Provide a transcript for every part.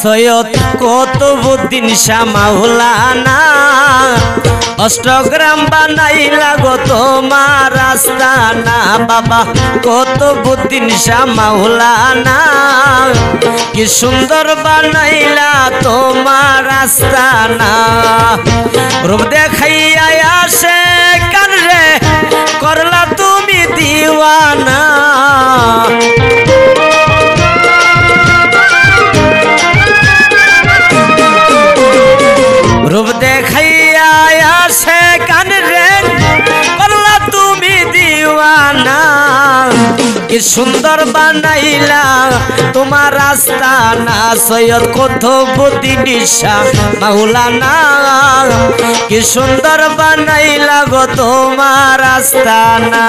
সৈয়দ কুতুবউদ্দিন শাহ মাওলানা অষ্টগ্রাম বানাইলা গো তোমার আস্তানা। বাবা কুতুবউদ্দিন শাহ মাওলানা কি সুন্দর বানাইলা তোমার আস্তানা। রূপ দেখাইয়া আসে কান রে করলা তুমি দিওয়ানা। রূপ দেখাইয়া আসে কান রে করলা তুমি দিওয়ানা। কি সুন্দর বানাইলা তোমার আস্তানা সৈয়দ কুতুবউদ্দিন শাহ মাওলানা। কি সুন্দর বানাইলা গো তোমার আস্তানা।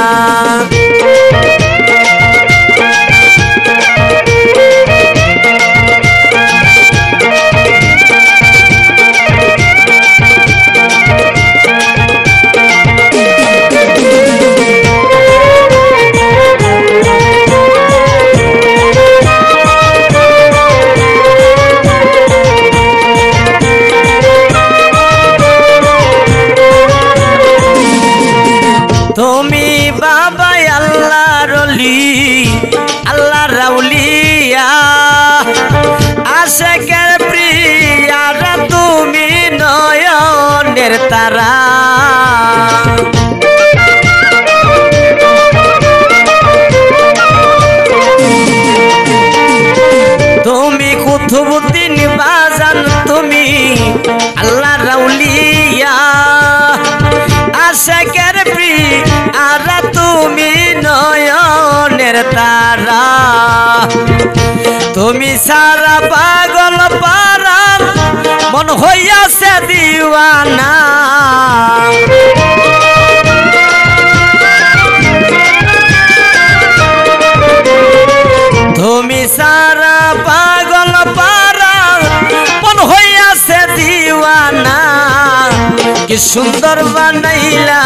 তুমি বাবা আল্লাহর ওলি আল্লাহর আউলিয়া আশিকের প্রিয়া তুমি নয়নের তারা। তুমি কুতুবউদ্দিন বাজান তুমি আল্লাহর আউলিয়া আশিকের প্রিয়া তুমি নয়নের তারা। তুমি সারা পাগল পারা মন হইয়াছে দিওয়ানা। তুমি সারা পাগল পারা মন হইয়াছে দিওয়ানা। কি সুন্দর বানাইলা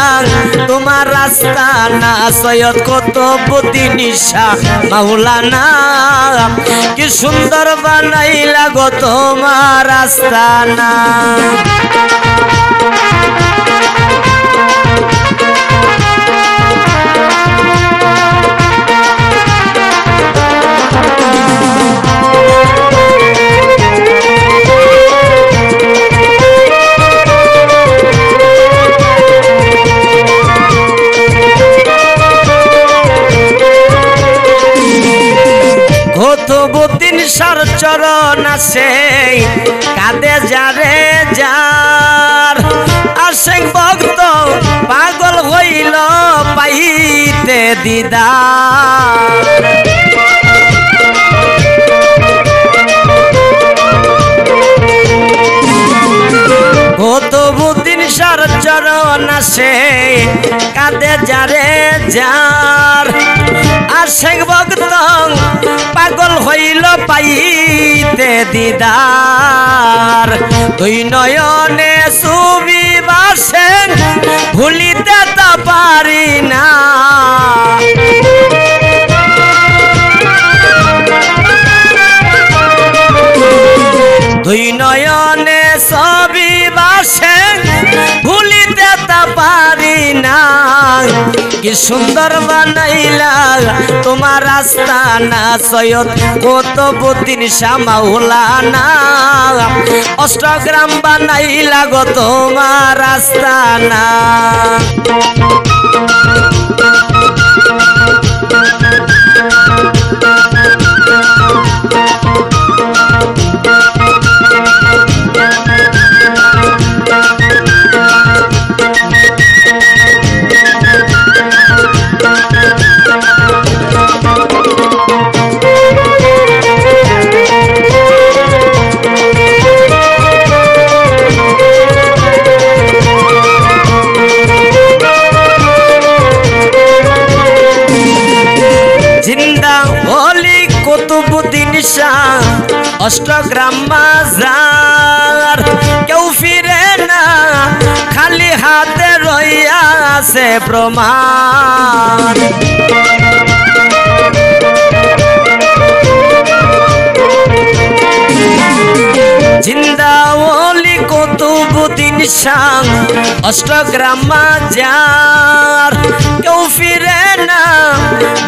তোমার আস্তানা সৈয়দ কুতুবউদ্দিন শাহ মাওলানা। কি সুন্দর বানাইলা গো তোমার আস্তানা। কুতুবউদ্দিন শাহর চরণ আছে কাঁদে যারে যার আশিক ভক্ত পাগল হইল পাইতে দিদার। কুতুবউদ্দিন শাহর চরণ আছে কাঁদে যারে যার আশিক ভক্ত পাগল হইল পাইতে দিদার। দুই নয়নে ছবি বাসে ভুলিতে তা পারি না। দুই নয়নে ছবি বাসে ভুলিতে তা পারি না। কি সুন্দর বানাইলা তোমার আস্তানা সৈয়দ কুতুবউদ্দিন শাহ মাওলানা। অষ্টগ্রাম বানাইলা গো তোমার আস্তানা। কুতুবউদ্দিন শাহ অষ্টগ্রাম বাজার কেউ ফিরে না খালি হাতে রইয়া আছে প্রমাণ। নিশা অষ্টগ্রাম বাজার কেউ ফিরে না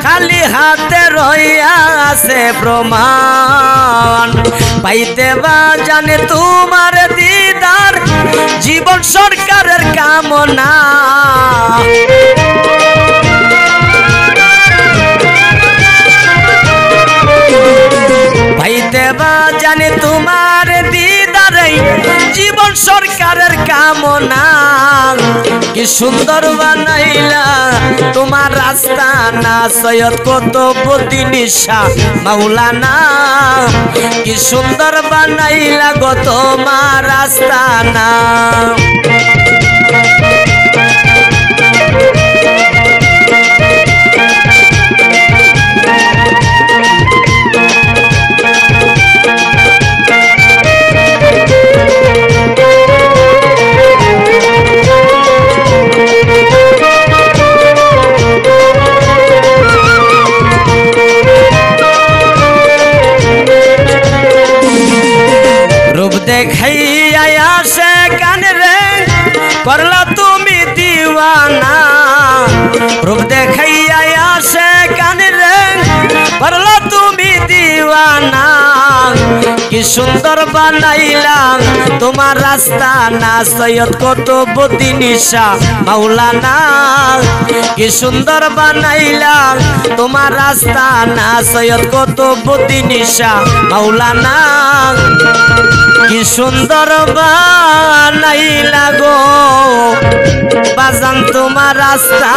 খালি হাতে রইয়া আছে প্রমাণ পাইতে বা জানে তোমার দিদার জীবন সরকারের কামনা পাইতে বা জানে তোমার দিদারে জীবন সরকারের কামনা কি সুন্দর বানাইলা তোমার রাস্তা না সৈয়দ কুতুবউদ্দিন শাহ মাওলানা কি সুন্দর বানাইলা গো তোমার রাস্তা না দেখাইয়া সে কান রে করলা তুমি দিওয়ানা রূপ দেখাইয়া সে কান রে করলা তুমি দিওয়ানা কি সুন্দর বানাইলা তোমার রাস্তা না সৈয়দ কুতুবউদ্দিন শাহ মাওলানা কি সুন্দর বানাইলা তোমার রাস্তা না সৈয়দ কুতুবউদ্দিন শাহ মাওলানা কি সুন্দর বানাইলা গো বাজান তোমার রাস্তা